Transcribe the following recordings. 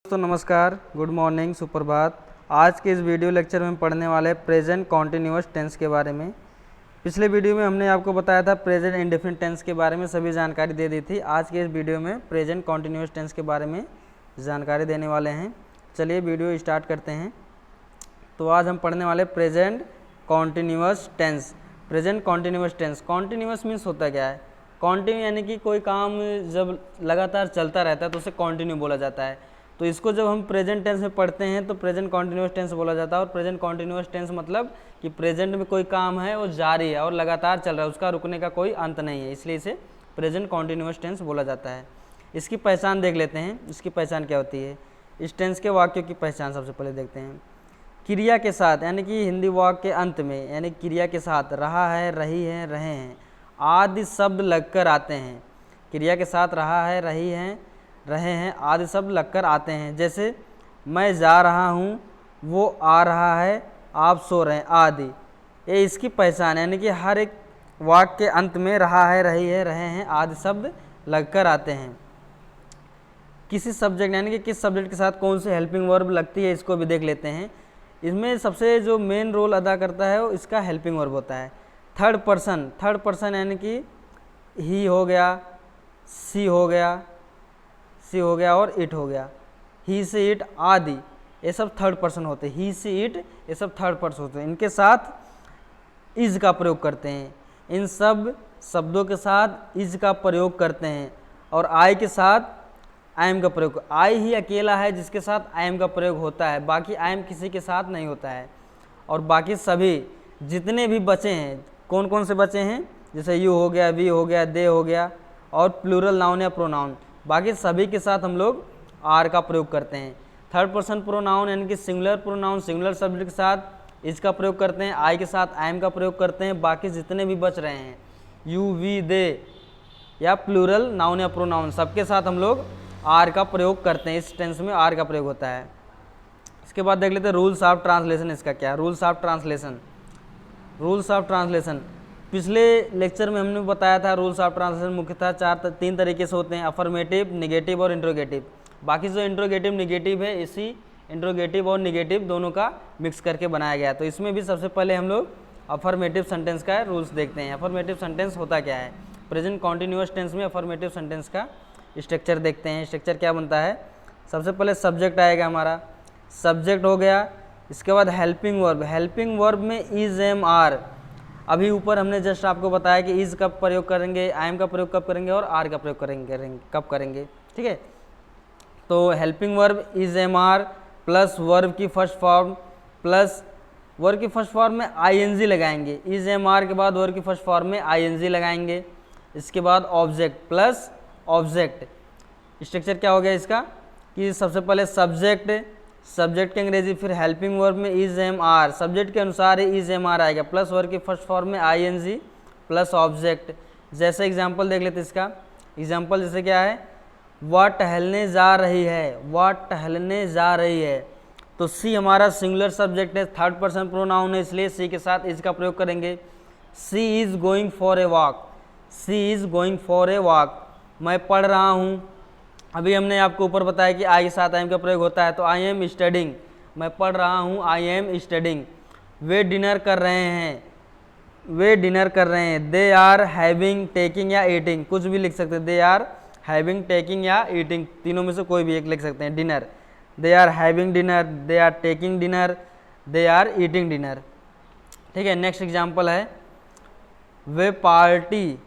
दोस्तों नमस्कार, good morning, सुप्रभात। आज के इस वीडियो लेक्चर में हम पढ़ने वाले प्रेजेंट कॉन्टिन्यूअस टेंस के बारे में। पिछले वीडियो में हमने आपको बताया था प्रेजेंट इंडेफिनिट टेंस के बारे में सभी जानकारी दे दी थी। आज के इस वीडियो में प्रेजेंट कॉन्टिन्यूअस टेंस के बारे में जानकारी देने वाले हैं। चलिए वीडियो स्टार्ट करते हैं। तो आज हम पढ़ने वाले present continuous tense. Present continuous tense, continuous means होता क्या है? कॉन्टिन्यू यानी कि कोई काम जब लगातार चलता रहता है तो उसे कॉन्टिन्यू बोला जाता है। तो इसको जब हम प्रेजेंट टेंस में पढ़ते हैं तो प्रेजेंट कॉन्टिन्यूअस टेंस बोला जाता है। और प्रेजेंट कॉन्टिन्यूअस टेंस मतलब कि प्रेजेंट में कोई काम है वो जारी है और लगातार चल रहा है, उसका रुकने का कोई अंत नहीं है, इसलिए इसे प्रेजेंट कॉन्टिन्यूअस टेंस बोला जाता है। इसकी पहचान देख लेते हैं, इसकी पहचान क्या होती है। इस टेंस के वाक्यों की पहचान सबसे पहले देखते हैं। क्रिया के साथ यानी कि हिंदी वाक्य के अंत में यानी क्रिया के साथ रहा है, रही है, रहे हैं आदि शब्द लगकर आते हैं। क्रिया के साथ रहा है, रही है, रहे हैं आदि शब्द लगकर आते हैं। जैसे मैं जा रहा हूँ, वो आ रहा है, आप सो रहे हैं आदि। ये इसकी पहचान है, यानी कि हर एक वाक्य के अंत में रहा है, रही है, रहे हैं आदि शब्द लगकर आते हैं। किसी सब्जेक्ट यानी कि किस सब्जेक्ट के साथ कौन सी हेल्पिंग वर्ब लगती है, इसको भी देख लेते हैं। इसमें सबसे जो मेन रोल अदा करता है वो इसका हेल्पिंग वर्ब होता है। थर्ड पर्सन यानी कि ही हो गया, सी हो गया और इट हो गया। ही से इट आदि ये सब थर्ड पर्सन होते हैं। ही से इट ये सब थर्ड पर्सन होते हैं। इनके साथ इज का प्रयोग करते हैं। इन सब शब्दों के साथ इज का प्रयोग करते हैं। और आई के साथ आई एम का प्रयोग। आई ही अकेला है जिसके साथ आई एम का प्रयोग होता है, बाकी आई एम किसी के साथ नहीं होता है। और बाकी सभी जितने भी बचे हैं, कौन कौन से बचे हैं, जैसे यू हो गया, वी हो गया, दे हो गया और प्लूरल नाउन या प्रोनाउन, बाकी सभी के साथ हम लोग आर का प्रयोग करते हैं। थर्ड पर्सन प्रोनाउन यानी कि सिंगुलर प्रोनाउन सिंगुलर शब्द के साथ इज का प्रयोग करते हैं, आई के साथ आई एम का प्रयोग करते हैं। बाकी जितने भी बच रहे हैं यू, वी, दे या प्लूरल नाउन या प्रोनाउन, सबके साथ हम लोग आर का प्रयोग करते हैं। इस टेंस में आर का प्रयोग होता है। इसके बाद देख लेते हैं रूल्स ऑफ ट्रांसलेशन। इसका क्या? रूल्स ऑफ ट्रांसलेशन पिछले लेक्चर में हमने बताया था। रूल्स ऑफ ट्रांसलेशन मुख्यतः तीन तरीके से होते हैं, अफर्मेटिव, निगेटिव और इंट्रोगेटिव। बाकी जो इंट्रोगेटिव निगेटिव है, इसी इंट्रोगेटिव और निगेटिव दोनों का मिक्स करके बनाया गया। तो इसमें भी सबसे पहले हम लोग अफर्मेटिव सेंटेंस का रूल्स देखते हैं। अफर्मेटिव सेंटेंस होता क्या है? प्रेजेंट कॉन्टिन्यूअस टेंस में अफर्मेटिव सेंटेंस का स्ट्रक्चर देखते हैं। स्ट्रक्चर क्या बनता है? सबसे पहले सब्जेक्ट आएगा हमारा, सब्जेक्ट हो गया। इसके बाद हेल्पिंग वर्ब, हेल्पिंग वर्ब में इज, एम, आर। अभी ऊपर हमने जस्ट आपको बताया कि इज कब प्रयोग करेंगे, आई एम का प्रयोग कब करेंगे और आर का प्रयोग कब करेंगे। ठीक है, तो helping verb is, am, are plus verb की फर्स्ट फॉर्म प्लस वर्ब की फर्स्ट फॉर्म में आईएनजी लगाएंगे। इज, एम, आर के बाद वर्ब की फर्स्ट फॉर्म में आईएनजी लगाएंगे। इसके बाद ऑब्जेक्ट प्लस ऑब्जेक्ट। स्ट्रक्चर क्या हो गया इसका कि सबसे पहले सब्जेक्ट के अंग्रेजी, फिर हेल्पिंग वर्ब में इज, एम, आर, सब्जेक्ट के अनुसार ही इज, एम, आर आएगा, प्लस वर्ब की फर्स्ट फॉर्म में आईएनजी प्लस ऑब्जेक्ट। जैसे एग्जांपल देख लेते इसका। एग्जांपल जैसे क्या है, वह टहलने जा रही है, वह टहलने जा रही है। तो सी हमारा सिंगुलर सब्जेक्ट है, थर्ड पर्सन प्रोनाउन है, इसलिए सी के साथ इज का प्रयोग करेंगे। She is going for a walk, she is going for a walk. मैं पढ़ रहा हूँ, अभी हमने आपको ऊपर बताया कि आई के साथ आई एम का प्रयोग होता है, तो आई एम स्टडिंग, मैं पढ़ रहा हूँ, आई एम स्टडिंग। वे डिनर कर रहे हैं, वे डिनर कर रहे हैं। दे आर हैविंग, टेकिंग या ईटिंग, कुछ भी लिख सकते हैं। दे आर हैविंग, टेकिंग या ईटिंग, तीनों में से कोई भी एक लिख सकते हैं। Dinner, they are having dinner, they are taking dinner, they are eating dinner. ठीक है, नेक्स्ट एग्जाम्पल है, वे पार्टी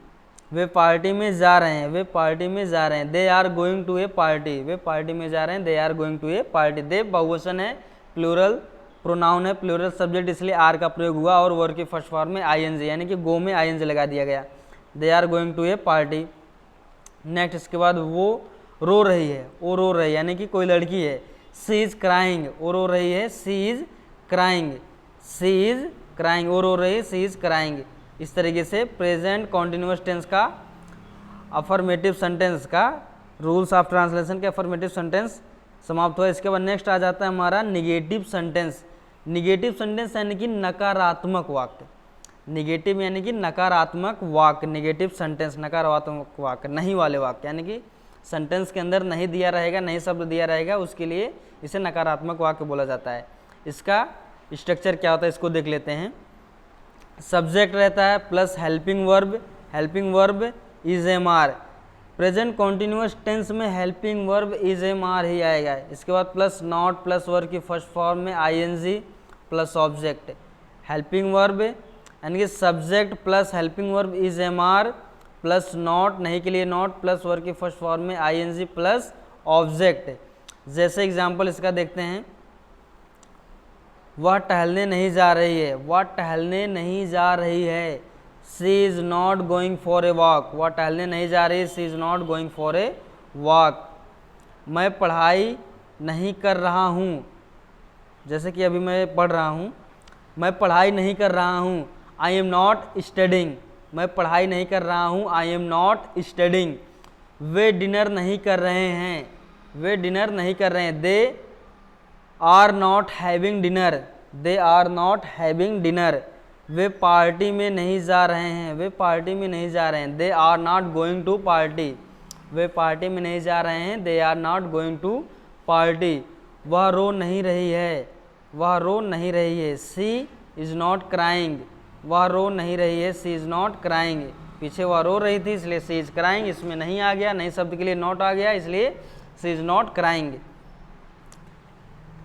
में जा रहे हैं, वे पार्टी में जा रहे हैं। They are going to a party, वे पार्टी में जा रहे हैं। They are going to a party. They बहुवचन है, प्लूरल प्रोनाउन है, प्लूरल सब्जेक्ट, इसलिए आर का प्रयोग हुआ और वर्ब की फर्स्ट फॉर्म में आईएनजी यानी कि गो में आईएनजी लगा दिया गया। They are going to a party. Next, इसके बाद वो रो रही है, वो रो रही है यानी कि कोई लड़की है। सी इज क्राइंग, वो रो रही है। She is crying, she is crying, वो रो रही है। She is crying. इस तरीके से प्रेजेंट कॉन्टिन्यूअस टेंस का, अफर्मेटिव सेंटेंस का, रूल्स ऑफ ट्रांसलेशन के अफर्मेटिव सेंटेंस समाप्त हुआ। इसके बाद नेक्स्ट आ जाता है हमारा निगेटिव सेंटेंस। निगेटिव सेंटेंस यानी कि नकारात्मक वाक्य। निगेटिव यानी कि नकारात्मक वाक्य, निगेटिव सेंटेंस, नकारात्मक वाक्य, नहीं वाले वाक्य, यानी कि सेंटेंस के अंदर नहीं दिया रहेगा, नहीं शब्द दिया रहेगा, उसके लिए इसे नकारात्मक वाक्य बोला जाता है। इसका स्ट्रक्चर क्या होता है इसको देख लेते हैं। सब्जेक्ट रहता है plus helping verb is am are. Present continuous tense में helping verb is am are ही आएगा। इसके बाद प्लस नॉट प्लस वर्ब की फर्स्ट फॉर्म में ING plus object. Helping verb यानी कि subject plus helping verb is am are plus not, नहीं के लिए नॉट, प्लस वर्ब की फर्स्ट फॉर्म में आईएनजी प्लस ऑब्जेक्ट। जैसे एग्जाम्पल इसका देखते हैं, वह टहलने नहीं जा रही है, वह टहलने नहीं जा रही है। She is not going for a walk, वह टहलने नहीं जा रही है, she is not going for a walk. मैं पढ़ाई नहीं कर रहा हूँ, जैसे कि अभी मैं पढ़ रहा हूँ, मैं पढ़ाई नहीं कर रहा हूँ। आई एम नॉट स्टडिंग, मैं पढ़ाई नहीं कर रहा हूँ, आई एम नॉट स्टडिंग। वे डिनर नहीं कर रहे हैं, वे डिनर नहीं कर रहे हैं। They are not having dinner, they are not having dinner. वे पार्टी में नहीं जा रहे हैं, वे पार्टी में नहीं जा रहे हैं। They are not going to party, वे पार्टी में नहीं जा रहे हैं, they are not going to party. वह रो नहीं रही है, वह रो नहीं रही है। शी इज़ नॉट क्राइंग, वह रो नहीं रही है, शी इज़ नॉट क्राइंग। पीछे वह रो रही थी इसलिए शी इज़ क्राइंग, इसमें नहीं आ गया, नहीं शब्द के लिए नॉट आ गया, इसलिए शी इज़ नॉट क्राइंग।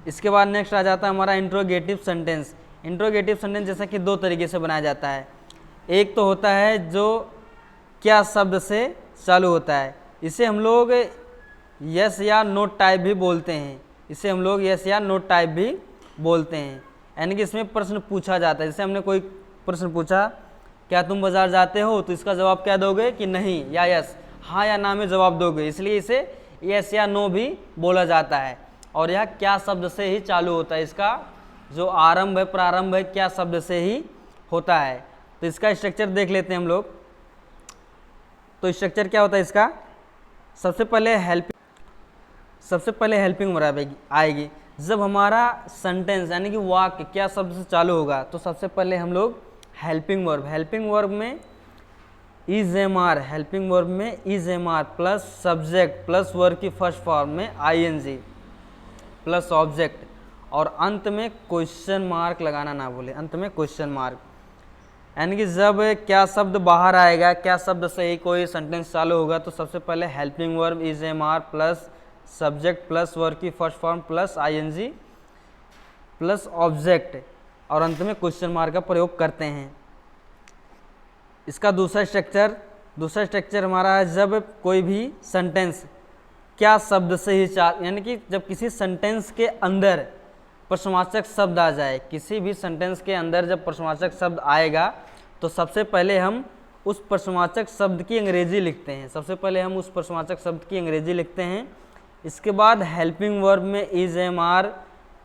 इसके बाद नेक्स्ट आ जाता है हमारा इंट्रोगेटिव सेंटेंस। इंट्रोगेटिव सेंटेंस जैसा कि दो तरीके से बनाया जाता है। एक तो होता है जो क्या शब्द से चालू होता है, इसे हम लोग यस या नो टाइप भी बोलते हैं, इसे हम लोग यस या नो टाइप भी बोलते हैं। यानी कि इसमें प्रश्न पूछा जाता है। जैसे हमने कोई प्रश्न पूछा, क्या तुम बाजार जाते हो, तो इसका जवाब क्या दोगे कि नहीं या यस, हाँ या ना में जवाब दोगे, इसलिए इसे यस या नो भी बोला जाता है। और यह क्या शब्द से ही चालू होता है, इसका जो आरंभ है, प्रारंभ है, क्या शब्द से ही होता है। तो इसका स्ट्रक्चर देख लेते हैं हम लोग। तो स्ट्रक्चर क्या होता है इसका, सबसे पहले हेल्पिंग वर्ब आएगी। जब हमारा सेंटेंस यानी कि वाक्य क्या शब्द से चालू होगा, तो सबसे पहले हम लोग हेल्पिंग वर्ब में is am are, helping verb में is am are plus subject plus verb की फर्स्ट फॉर्म में आईएनजी प्लस ऑब्जेक्ट, और अंत में क्वेश्चन मार्क लगाना ना भूले, अंत में क्वेश्चन मार्क। यानी कि जब क्या शब्द बाहर आएगा, क्या शब्द से ही कोई सेंटेंस चालू होगा, तो सबसे पहले helping verb is am are plus subject plus verb की first form plus I N G plus object, और अंत में क्वेश्चन मार्क का प्रयोग करते हैं। इसका दूसरा स्ट्रक्चर हमारा है, जब कोई भी सेंटेंस क्या शब्द से ही यानी कि जब किसी सेंटेंस के अंदर प्रश्नवाचक शब्द आ जाए, किसी भी सेंटेंस के अंदर जब प्रश्नवाचक शब्द आएगा, तो सबसे पहले हम उस प्रश्नवाचक शब्द की अंग्रेजी लिखते हैं, सबसे पहले हम उस प्रश्नवाचक शब्द की अंग्रेजी लिखते हैं। इसके बाद हेल्पिंग वर्ब में is am are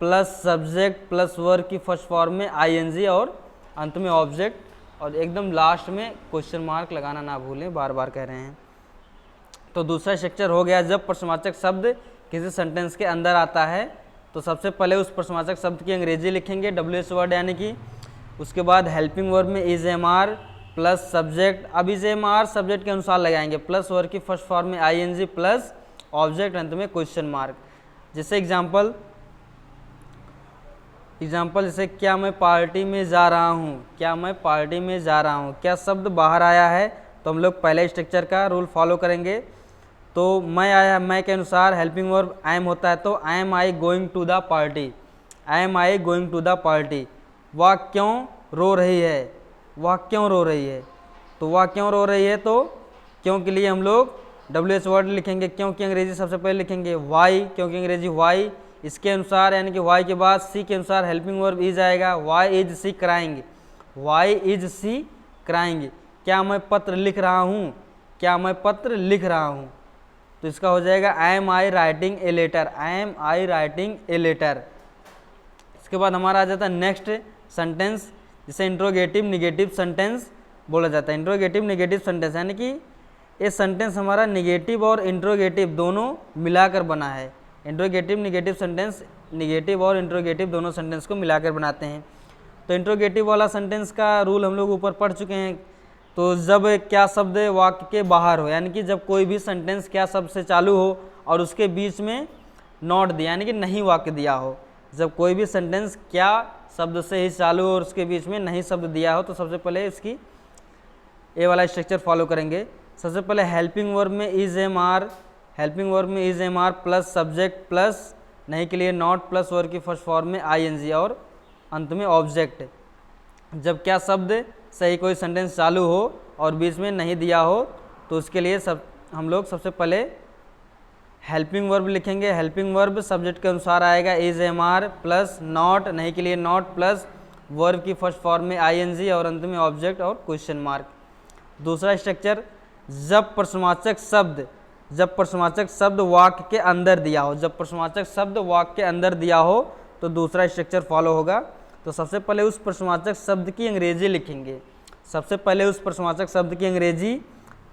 plus subject plus verb की फर्स्ट फॉर्म में आईएनजी, और अंत में ऑब्जेक्ट, और एकदम लास्ट में क्वेश्चन मार्क लगाना ना भूलें, बार बार कह रहे हैं। तो दूसरा स्ट्रक्चर हो गया, जब प्रश्नवाचक शब्द किसी सेंटेंस के अंदर आता है, तो सबसे पहले उस प्रश्नवाचक शब्द की अंग्रेजी लिखेंगे, WH वर्ड यानी कि। उसके बाद हेल्पिंग वर्ब में is am are plus subject, अब इज एम आर सब्जेक्ट के अनुसार लगाएंगे, प्लस वर्ब की फर्स्ट फॉर्म में आईएनजी प्लस ऑब्जेक्ट, अंत में क्वेश्चन मार्क। जैसे एग्जाम्पल जैसे क्या मैं पार्टी में जा रहा हूँ, क्या मैं पार्टी में जा रहा हूँ, क्या शब्द बाहर आया है, तो हम लोग पहले स्ट्रक्चर का रूल फॉलो करेंगे। तो मैं आया, मैं के अनुसार हेल्पिंग वर्ब आई एम होता है, तो I am I going to the party, I am I going to the party. वह क्यों रो रही है, वह क्यों रो रही है, तो वह क्यों रो रही है, तो क्यों के लिए हम लोग WH वर्ड लिखेंगे, क्यों की अंग्रेजी सबसे पहले लिखेंगे वाई, क्योंकि अंग्रेजी वाई। इसके अनुसार यानी कि वाई के बाद सी के अनुसार हेल्पिंग वर्ब इज आएगा, why is she crying, why is she crying. क्या मैं पत्र लिख रहा हूँ, क्या मैं पत्र लिख रहा हूँ, तो इसका हो जाएगा I am I writing a letter, I am I writing a letter. इसके बाद हमारा आ जाता है नेक्स्ट सेंटेंस, जिसे इंट्रोगेटिव निगेटिव सेंटेंस बोला जाता है। इंट्रोगेटिव निगेटिव सेंटेंस यानी कि ये सेंटेंस हमारा निगेटिव और इंट्रोगेटिव दोनों मिलाकर बना है। इंट्रोगेटिव निगेटिव सेंटेंस, निगेटिव और इंट्रोगेटिव दोनों सेंटेंस को मिलाकर बनाते हैं। तो इंट्रोगेटिव वाला सेंटेंस का रूल हम लोग ऊपर पढ़ चुके हैं। तो जब क्या शब्द वाक्य के बाहर हो, यानी कि जब कोई भी सेंटेंस क्या शब्द से चालू हो और उसके बीच में नॉट दिया यानी कि नहीं वाक्य दिया हो। जब कोई भी सेंटेंस क्या शब्द से ही चालू हो और उसके बीच में नहीं शब्द दिया हो तो सबसे पहले इसकी ए वाला स्ट्रक्चर फॉलो करेंगे। सबसे पहले हेल्पिंग वर्ब में is am are, helping verb में is am are plus subject plus नहीं के लिए नॉट प्लस वर्ब की फर्स्ट फॉर्म में आई एन जी और अंत में ऑब्जेक्ट। जब क्या शब्द से ही कोई सेंटेंस चालू हो और बीच में नहीं दिया हो तो उसके लिए हम लोग सबसे पहले हेल्पिंग वर्ब लिखेंगे। हेल्पिंग वर्ब सब्जेक्ट के अनुसार आएगा is am are plus not नहीं के लिए नॉट प्लस वर्ब की फर्स्ट फॉर्म में आई एन जी और अंत में ऑब्जेक्ट और क्वेश्चन मार्क। दूसरा स्ट्रक्चर, जब प्रश्नवाचक शब्द वाक्य के अंदर दिया हो, जब प्रश्नवाचक शब्द वाक्य के अंदर दिया हो तो दूसरा स्ट्रक्चर फॉलो होगा। तो सबसे पहले उस प्रश्नवाचक शब्द की अंग्रेजी लिखेंगे। सबसे पहले उस प्रश्नवाचक शब्द की अंग्रेजी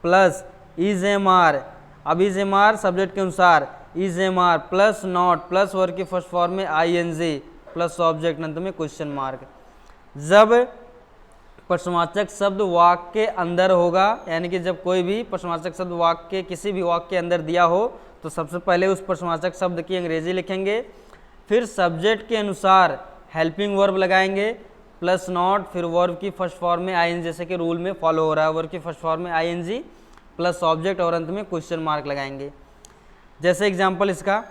प्लस इज एम आर, अब इज एम आर सब्जेक्ट के अनुसार is am are plus not plus verb की फर्स्ट फॉर्म में I N G plus object अंत में क्वेश्चन मार्क। जब प्रश्नवाचक शब्द वाक्य के अंदर होगा, यानी कि जब कोई भी प्रश्नवाचक शब्द वाक्य के किसी भी वाक्य के अंदर दिया हो तो सबसे पहले उस प्रश्नवाचक शब्द की अंग्रेजी लिखेंगे। फिर सब्जेक्ट के अनुसार हेल्पिंग वर्ब लगाएंगे प्लस नॉट, फिर वर्ब की फर्स्ट फॉर्म में आई एन जी, जैसे कि रूल में फॉलो हो रहा है, वर्ब की फर्स्ट फॉर्म में I N G plus object और अंत में क्वेश्चन मार्क लगाएंगे। जैसे एग्जाम्पल इसका,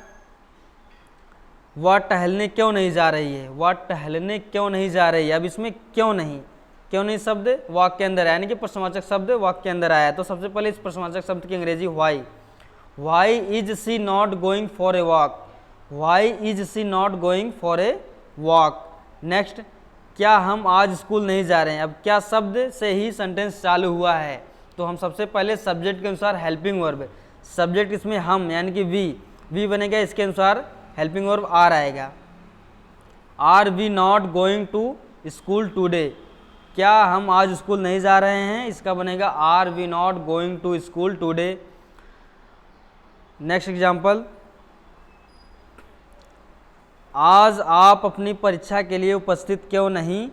वह टहलने क्यों नहीं जा रही है, वह टहलने क्यों नहीं जा रही है। अब इसमें क्यों नहीं शब्द वाक्य के अंदर है, यानी कि प्रश्नवाचक शब्द वाक्य के अंदर आया। तो सबसे पहले इस प्रश्नवाचक शब्द की अंग्रेजी why is she not going for a walk, why is she not going for a walk. Next, क्या हम आज स्कूल नहीं जा रहे हैं। अब क्या शब्द से ही सेंटेंस चालू हुआ है तो हम सबसे पहले सब्जेक्ट के अनुसार हेल्पिंग वर्ब, सब्जेक्ट इसमें हम यानी कि वी बनेगा, इसके अनुसार हेल्पिंग वर्ब आर आएगा। Are we not going to school today, क्या हम आज स्कूल नहीं जा रहे हैं, इसका बनेगा are we not going to school today. Next example, आज आप अपनी परीक्षा के लिए उपस्थित क्यों नहीं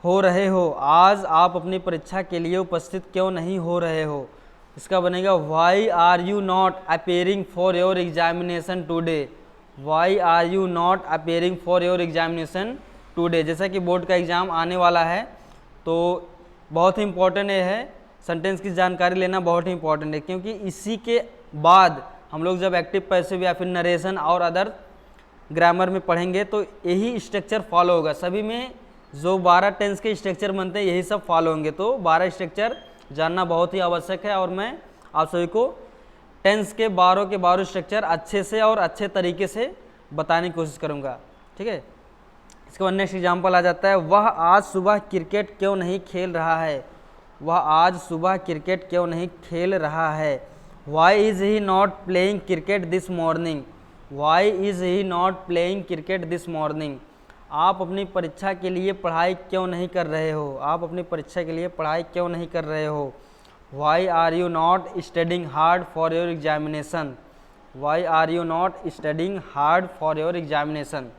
हो रहे हो, आज आप अपनी परीक्षा के लिए उपस्थित क्यों नहीं हो रहे हो, इसका बनेगा why are you not appearing for your examination today, why are you not appearing for your examination today. जैसा कि बोर्ड का एग्ज़ाम आने वाला है तो बहुत ही इंपॉर्टेंट है, सेंटेंस की जानकारी लेना बहुत ही इंपॉर्टेंट है, क्योंकि इसी के बाद हम लोग जब एक्टिव पैसिव या फिर नरेशन और अदर ग्रामर में पढ़ेंगे तो यही स्ट्रक्चर फॉलो होगा। सभी में जो 12 टेंस के स्ट्रक्चर बनते हैं यही सब फॉलो होंगे, तो 12 स्ट्रक्चर जानना बहुत ही आवश्यक है और मैं आप सभी को टेंस के 12 स्ट्रक्चर अच्छे से और अच्छे तरीके से बताने की कोशिश करूँगा। ठीक है, इसके बाद नेक्स्ट एग्जाम्पल आ जाता है, वह आज सुबह क्रिकेट क्यों नहीं खेल रहा है, वह आज सुबह क्रिकेट क्यों नहीं खेल रहा है। Why is he not playing cricket this morning, why is he not playing cricket this morning. आप अपनी परीक्षा के लिए पढ़ाई क्यों नहीं कर रहे हो, आप अपनी परीक्षा के लिए पढ़ाई क्यों नहीं कर रहे हो। Why are you not studying hard for your examination, why are you not studying hard for your examination.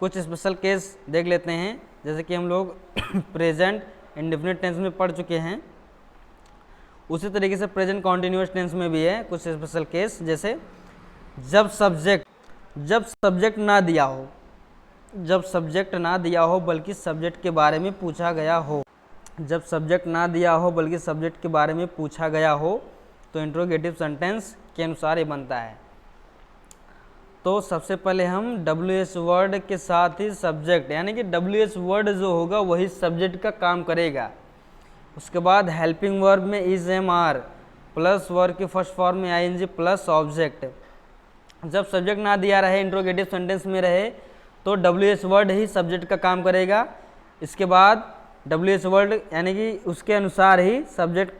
कुछ स्पेशल केस देख लेते हैं, जैसे कि हम लोग प्रेजेंट इंडेफिनिट टेंस में पढ़ चुके हैं, उसी तरीके से प्रेजेंट कॉन्टिन्यूअस टेंस में भी है कुछ स्पेशल केस। जैसे जब सब्जेक्ट ना दिया हो, जब सब्जेक्ट ना दिया हो बल्कि सब्जेक्ट के बारे में पूछा गया हो, जब सब्जेक्ट ना दिया हो बल्कि सब्जेक्ट के बारे में पूछा गया हो तो इंट्रोगेटिव सेंटेंस के अनुसार ये बनता है। तो सबसे पहले हम WH वर्ड के साथ ही सब्जेक्ट, यानी कि WH वर्ड जो होगा वही सब्जेक्ट का काम करेगा। उसके बाद हेल्पिंग वर्ब में is am are plus verb की फर्स्ट फॉर्म में ING प्लस ऑब्जेक्ट। जब सब्जेक्ट ना दिया रहे, इंट्रोगेटिव सेंटेंस में रहे तो WH वर्ड ही सब्जेक्ट का काम करेगा। इसके बाद WH वर्ड यानी कि उसके अनुसार ही सब्जेक्ट,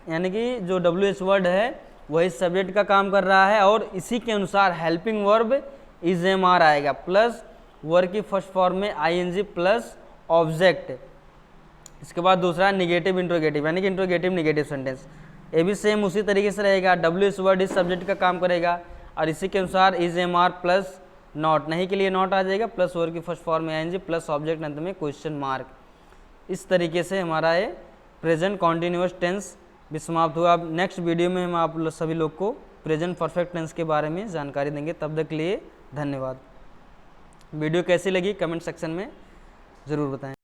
यानी कि जो WH वर्ड है वही सब्जेक्ट का काम कर रहा है और इसी के अनुसार helping verb is am are आएगा प्लस वर्ब की फर्स्ट फॉर्म में ING प्लस ऑब्जेक्ट। इसके बाद दूसरा निगेटिव इंट्रोगेटिव, यानी कि इंट्रोगेटिव निगेटिव सेंटेंस, ये भी सेम उसी तरीके से रहेगा। WH वर्ड इस सब्जेक्ट का काम करेगा और इसी के अनुसार is am are plus not, नहीं के लिए नॉट आ जाएगा प्लस वर्ब की फर्स्ट फॉर्म में ING प्लस ऑब्जेक्ट अंत में क्वेश्चन मार्क। इस तरीके से हमारा ये प्रेजेंट कॉन्टिन्यूअस टेंस भी समाप्त हुआ। अब नेक्स्ट वीडियो में हम आप सभी लोग को प्रेजेंट परफेक्ट टेंस के बारे में जानकारी देंगे। तब तक के लिए धन्यवाद। वीडियो कैसी लगी कमेंट सेक्शन में ज़रूर बताएं।